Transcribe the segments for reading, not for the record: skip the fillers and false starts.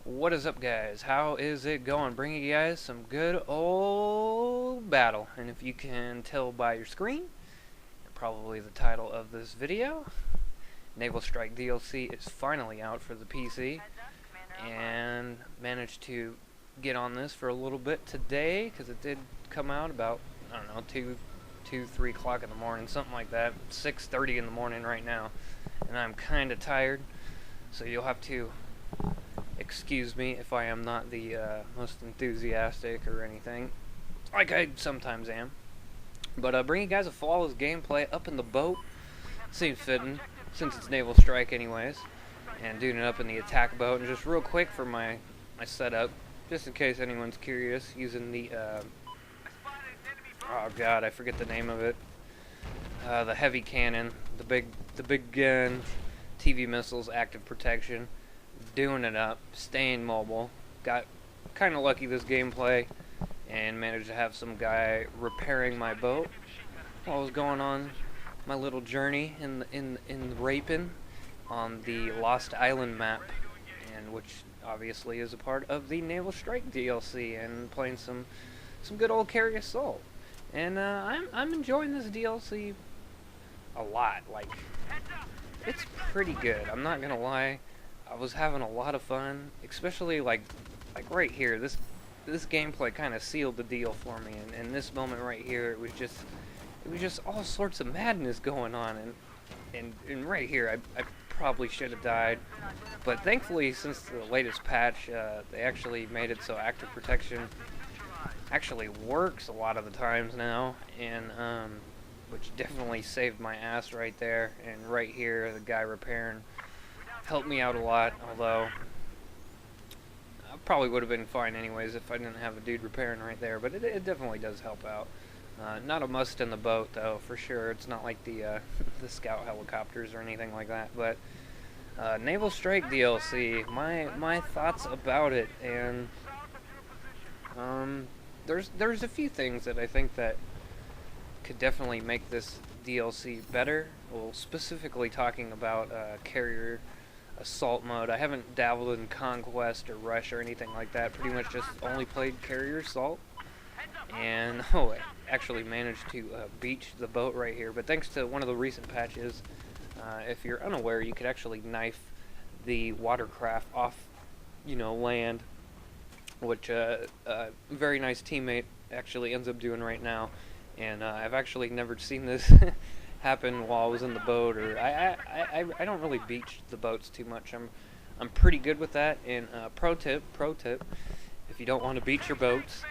What is up, guys? How is it going? Bringing you guys some good old battle. And if you can tell by your screen, probably the title of this video, Naval Strike DLC is finally out for the PC. And managed to get on this for a little bit today, because it did come out about, I don't know, 3 o'clock in the morning, something like that. 6:30 in the morning right now. And I'm kind of tired, so you'll have to excuse me if I am not the most enthusiastic or anything, like I sometimes am. But bringing you guys a flawless gameplay up in the boat seems fitting, since it's Naval Strike anyways, and doing it up in the attack boat. And just real quick for my setup, just in case anyone's curious, using the, oh god, I forget the name of it, the heavy cannon, the big gun, TV missiles, active protection. Doing it up, staying mobile. Got kind of lucky this gameplay and managed to have some guy repairing my boat while I was going on my little journey in Rapin on the Lost Island map, and which obviously is a part of the Naval Strike DLC, and playing some good old Carry Assault. And I'm enjoying this DLC a lot. Like, it's pretty good. I'm not gonna lie. I was having a lot of fun, especially like right here. This gameplay kind of sealed the deal for me, and this moment right here, it was just all sorts of madness going on, and right here, I probably should have died, but thankfully, since the latest patch, they actually made it so active protection actually works a lot of the times now, and which definitely saved my ass right there. And right here, the guy repairing helped me out a lot, although I probably would have been fine anyways if I didn't have a dude repairing right there, but it definitely does help out. Not a must in the boat, though, for sure. It's not like the the scout helicopters or anything like that, but Naval Strike DLC, my thoughts about it, and there's a few things that I think that could definitely make this DLC better. Well, specifically talking about carrier assault mode. I haven't dabbled in Conquest or Rush or anything like that. Pretty much just only played carrier assault. And I actually managed to beach the boat right here. But thanks to one of the recent patches, if you're unaware, you could actually knife the watercraft off, land, which a very nice teammate actually ends up doing right now. And I've actually never seen this happen while I was in the boat, or I don't really beach the boats too much. I'm pretty good with that. And pro tip, if you don't want to beach your boats,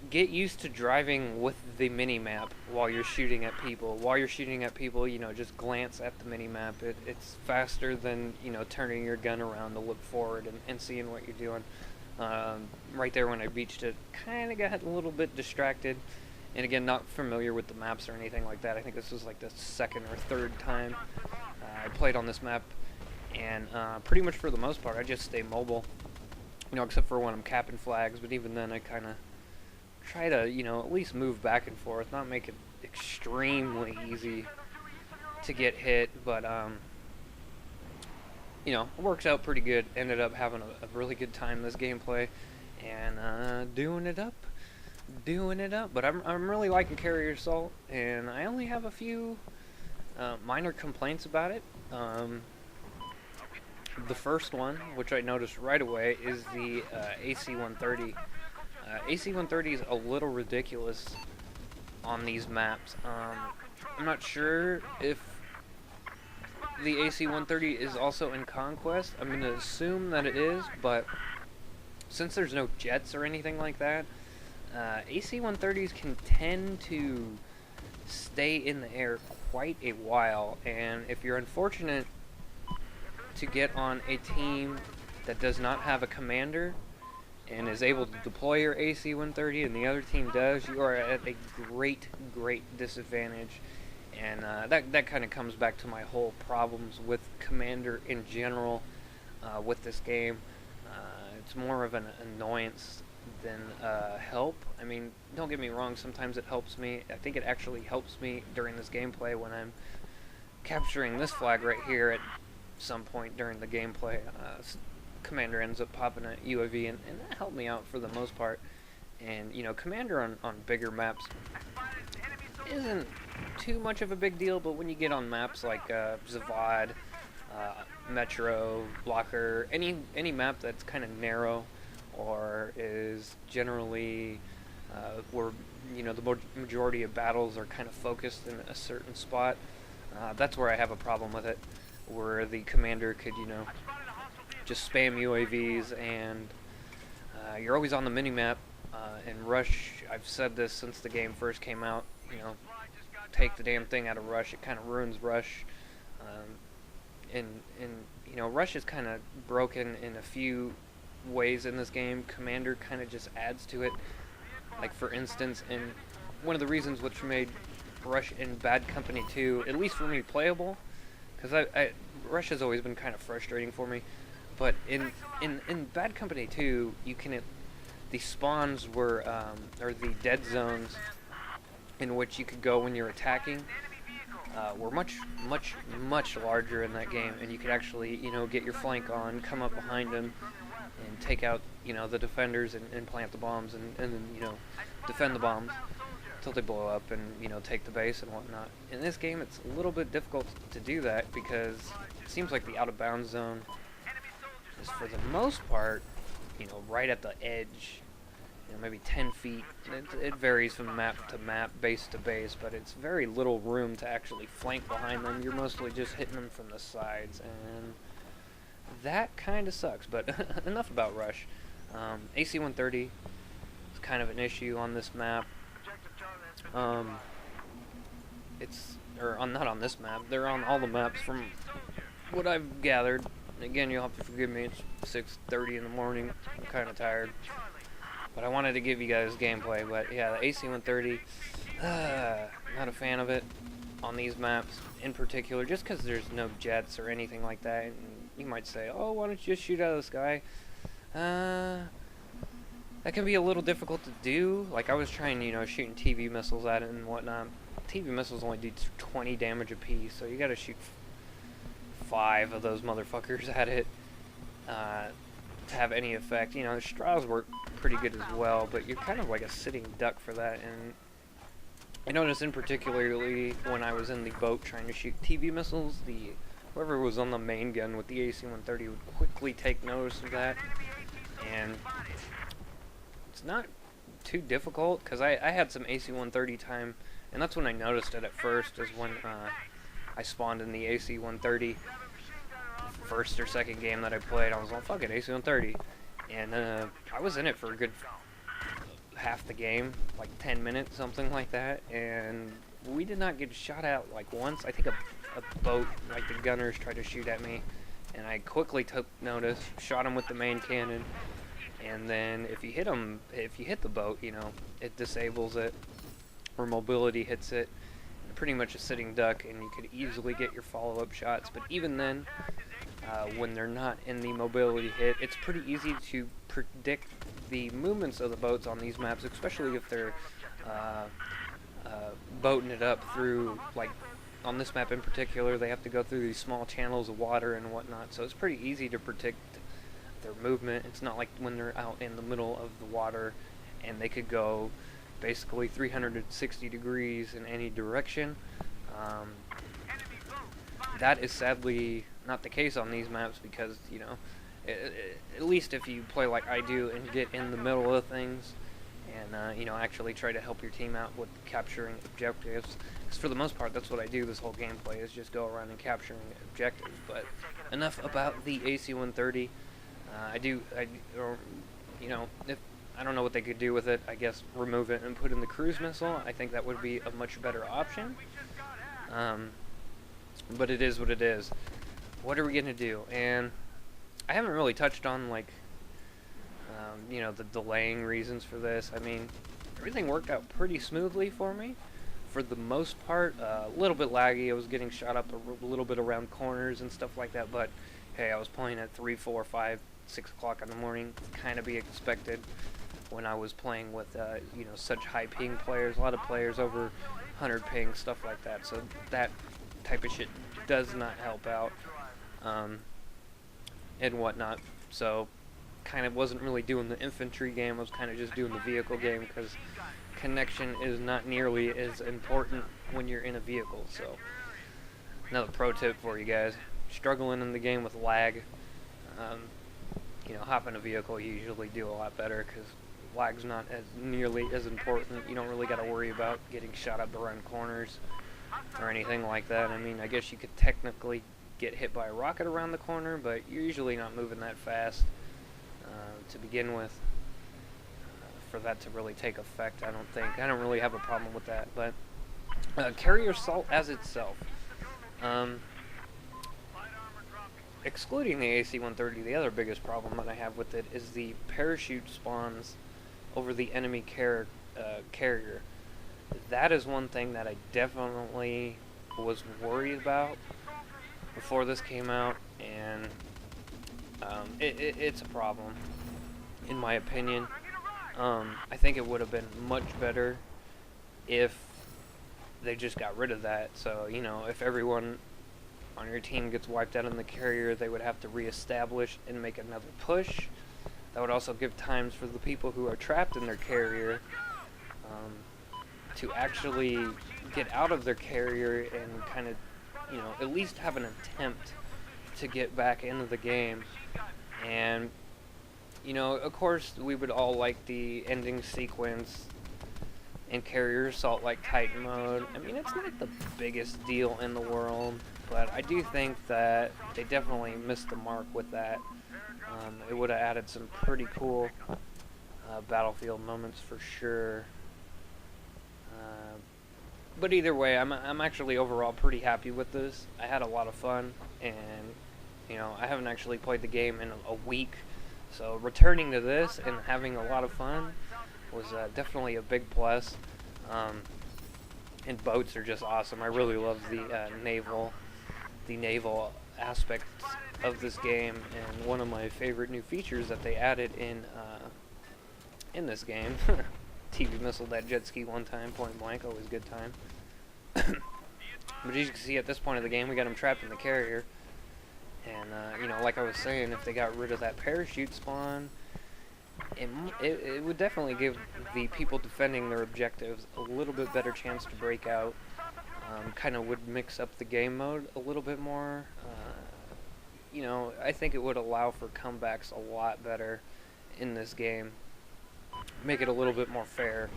get used to driving with the mini map while you're shooting at people. While you're shooting at people, just glance at the mini map. It's faster than turning your gun around to look forward and seeing what you're doing. Right there when I beached it, kind of got a little bit distracted. And again, not familiar with the maps or anything like that. I think this was like the second or third time I played on this map. And pretty much for the most part, I just stay mobile. Except for when I'm capping flags. But even then, I kind of try to, at least move back and forth. Not make it extremely easy to get hit. But, it works out pretty good. Ended up having a really good time this gameplay. And doing it up. But I'm really liking Carrier Assault, and I only have a few minor complaints about it. The first one, which I noticed right away, is the AC-130. AC-130 is a little ridiculous on these maps. I'm not sure if the AC-130 is also in Conquest. I'm going to assume that it is, but since there's no jets or anything like that, AC-130s can tend to stay in the air quite a while, and if you're unfortunate to get on a team that does not have a commander and is able to deploy your AC-130 and the other team does, you are at a great disadvantage. And that kind of comes back to my whole problems with commander in general with this game. It's more of an annoyance than help. I mean, don't get me wrong, sometimes it helps me. I think it actually helps me during this gameplay when I'm capturing this flag right here at some point during the gameplay. commander ends up popping a UAV, and that helped me out for the most part. And, you know, commander on bigger maps isn't too much of a big deal, but when you get on maps like Zavad, Metro, Blocker, any map that's kind of narrow or is generally where, you know, the majority of battles are kind of focused in a certain spot, that's where I have a problem with it, where the commander could, you know, just spam UAVs, and you're always on the minimap. In Rush, I've said this since the game first came out, you know, take the damn thing out of Rush. It kind of ruins Rush. And you know, Rush is kind of broken in a few ways in this game. Commander kind of just adds to it. Like, for instance, in one of the reasons which made Rush in Bad Company 2, at least for me, playable, because Rush has always been kind of frustrating for me, but in Bad Company 2, you can, the spawns were, or the dead zones in which you could go when you're attacking, were much larger in that game, and you could actually, you know, get your flank on, come up behind them, and take out, you know, the defenders and plant the bombs, and then, you know, defend the bombs until they blow up and, you know, take the base and whatnot. In this game, it's a little bit difficult to do that because it seems like the out-of-bounds zone is, for the most part, you know, right at the edge, you know, maybe 10 feet. It varies from map to map, base to base, but it's very little room to actually flank behind them. You're mostly just hitting them from the sides, and that kind of sucks. But enough about Rush. AC-130 is kind of an issue on this map. Not on this map. They're on all the maps from what I've gathered. Again, you'll have to forgive me. It's 6:30 in the morning. I'm kind of tired. But I wanted to give you guys gameplay. But yeah, the AC-130, not a fan of it on these maps in particular, just because there's no jets or anything like that. And you might say, oh, why don't you just shoot out of the sky? That can be a little difficult to do. Like, I was trying, you know, shooting TV missiles at it and whatnot. TV missiles only do 20 damage apiece, so you gotta shoot 5 of those motherfuckers at it to have any effect. You know, straws work pretty good as well, but you're kind of like a sitting duck for that. And I noticed in particularly when I was in the boat trying to shoot TV missiles, whoever was on the main gun with the AC-130 would quickly take notice of that. And it's not too difficult, because I had some AC-130 time, and that's when I noticed it at first, is when I spawned in the AC-130. First or second game that I played, I was like, fuck it, AC-130. And I was in it for a good half the game, like 10 minutes, something like that, and we did not get shot at like once. I think a boat, like the gunners, tried to shoot at me, and I quickly took notice, shot him with the main cannon, and then if you hit the boat, you know, it disables it, or mobility hits it, pretty much a sitting duck, and you could easily get your follow-up shots. But even then, when they're not in the mobility hit, it's pretty easy to predict the movements of the boats on these maps, especially if they're boating it up through, like on this map in particular, they have to go through these small channels of water and whatnot, so it's pretty easy to predict their movement. It's not like when they're out in the middle of the water and they could go basically 360 degrees in any direction. That is sadly not the case on these maps, because, you know, at least if you play like I do and get in the middle of things and, you know, actually try to help your team out with capturing objectives. Because for the most part, that's what I do this whole gameplay, is just go around and capturing objectives. But enough about the AC-130. You know, I don't know what they could do with it. I guess remove it and put in the cruise missile. I think that would be a much better option. But it is what it is. What are we gonna do? And I haven't really touched on, like, you know, the delaying reasons for this. I mean, everything worked out pretty smoothly for me, for the most part. A little bit laggy. I was getting shot up a little bit around corners and stuff like that. But hey, I was playing at 3, 4, 5, 6 o'clock in the morning. Kind of be expected when I was playing with, you know, such high ping players. A lot of players over 100 ping, stuff like that. So that type of shit does not help out. and whatnot. So kind of wasn't really doing the infantry game. I was kind of just doing the vehicle game because connection is not nearly as important when you're in a vehicle. So another pro tip for you guys: struggling in the game with lag. Um, hop in a vehicle, you usually do a lot better because lag's not as nearly as important. You don't really got to worry about getting shot up around corners or anything like that. I mean, I guess you could technically get hit by a rocket around the corner, but you're usually not moving that fast to begin with for that to really take effect. I don't think. I don't really have a problem with that. But carrier assault as itself. Excluding the AC-130, the other biggest problem that I have with it is the parachute spawns over the enemy carrier. That is one thing that I definitely was worried about before this came out, and it's a problem, in my opinion. I think it would have been much better if they just got rid of that. So, if everyone on your team gets wiped out in the carrier, they would have to reestablish and make another push. That would also give times for the people who are trapped in their carrier to actually get out of their carrier and kind of, at least have an attempt to get back into the game. And, of course, we would all like the ending sequence in carrier assault like Titan mode. I mean, it's not the biggest deal in the world, but I do think that they definitely missed the mark with that. It would have added some pretty cool battlefield moments for sure. But either way, I'm actually overall pretty happy with this. I had a lot of fun, and I haven't actually played the game in a week, so returning to this and having a lot of fun was definitely a big plus. And boats are just awesome. I really love the naval aspect of this game, and one of my favorite new features that they added in this game. TV missile that jet ski one time, point blank, always good time. But as you can see, at this point of the game, we got him trapped in the carrier, and like I was saying, if they got rid of that parachute spawn, it would definitely give the people defending their objectives a little bit better chance to break out. Kind of would mix up the game mode a little bit more. I think it would allow for comebacks a lot better in this game. Make it a little bit more fair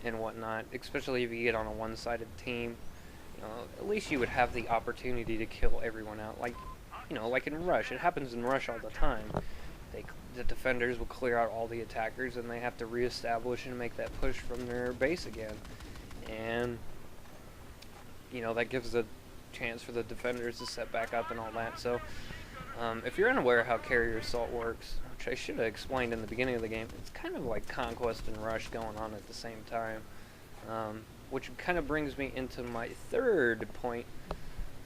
and whatnot, especially if you get on a one-sided team. At least you would have the opportunity to kill everyone out. Like in Rush. It happens in Rush all the time. The defenders will clear out all the attackers, and they have to reestablish and make that push from their base again. And, that gives a chance for the defenders to set back up and all that. So, if you're unaware of how carrier assault works, which I should have explained in the beginning of the game, it's kind of like Conquest and Rush going on at the same time. Which kind of brings me into my third point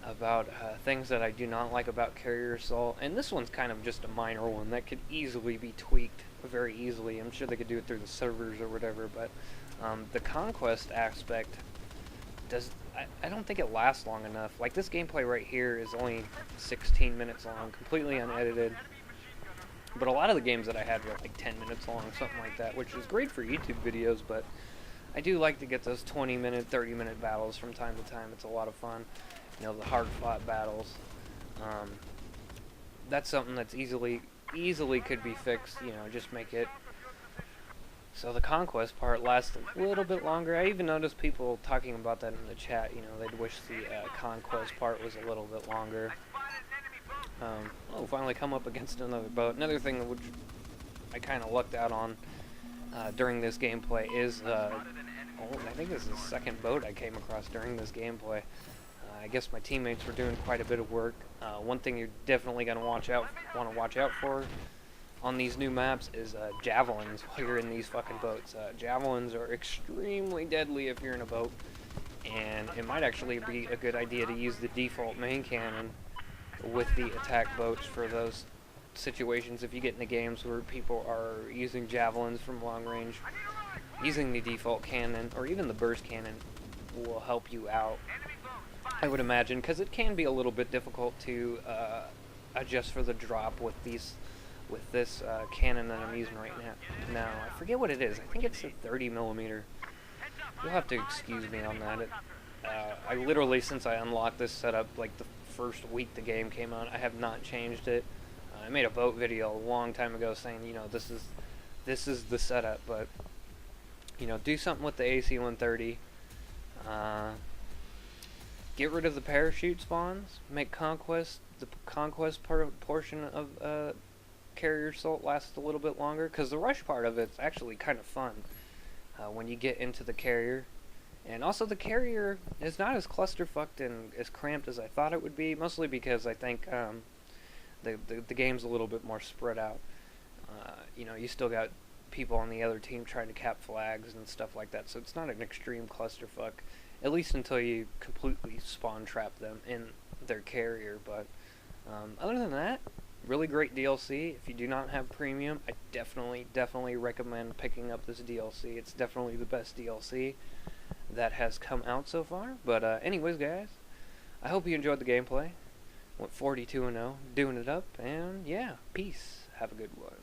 about things that I do not like about carrier assault, and this one's kind of just a minor one that could easily be tweaked very easily. I'm sure they could do it through the servers or whatever, but the conquest aspect I don't think it lasts long enough. Like, this gameplay right here is only 16 minutes long, completely unedited, but a lot of the games that I had were like 10 minutes long, something like that, which is great for YouTube videos, but I do like to get those 20-minute, 30-minute battles from time to time. It's a lot of fun. The hard-fought battles. That's something that's easily could be fixed. Just make it so the conquest part lasts a little bit longer. I even noticed people talking about that in the chat. They'd wish the conquest part was a little bit longer. Finally come up against another boat. Another thing which I kind of lucked out on during this gameplay is, I think this is the second boat I came across during this gameplay. I guess my teammates were doing quite a bit of work. One thing you're definitely going to watch out for on these new maps is javelins while you're in these fucking boats. Javelins are extremely deadly if you're in a boat, and it might actually be a good idea to use the default main cannon with the attack boats for those situations. If you get into games where people are using javelins from long range, using the default cannon or even the burst cannon will help you out, I would imagine, because it can be a little bit difficult to adjust for the drop with this cannon that I'm using right now. I forget what it is. I think it's a 30 millimeter. You'll have to excuse me on that. I literally, since I unlocked this setup, like the first week the game came out, I have not changed it. I made a boat video a long time ago saying, this is the setup, but do something with the AC-130. Get rid of the parachute spawns. Make the conquest portion of carrier assault last a little bit longer, because the rush part of it's actually kind of fun when you get into the carrier. And also the carrier is not as clusterfucked and as cramped as I thought it would be, mostly because I think the game's a little bit more spread out. You still got people on the other team trying to cap flags and stuff like that, so it's not an extreme clusterfuck, at least until you completely spawn trap them in their carrier. But other than that, really great DLC. If you do not have premium, I definitely recommend picking up this DLC. It's definitely the best DLC that has come out so far. But anyways, guys, I hope you enjoyed the gameplay. Went 42-0, doing it up, and yeah, peace. Have a good one.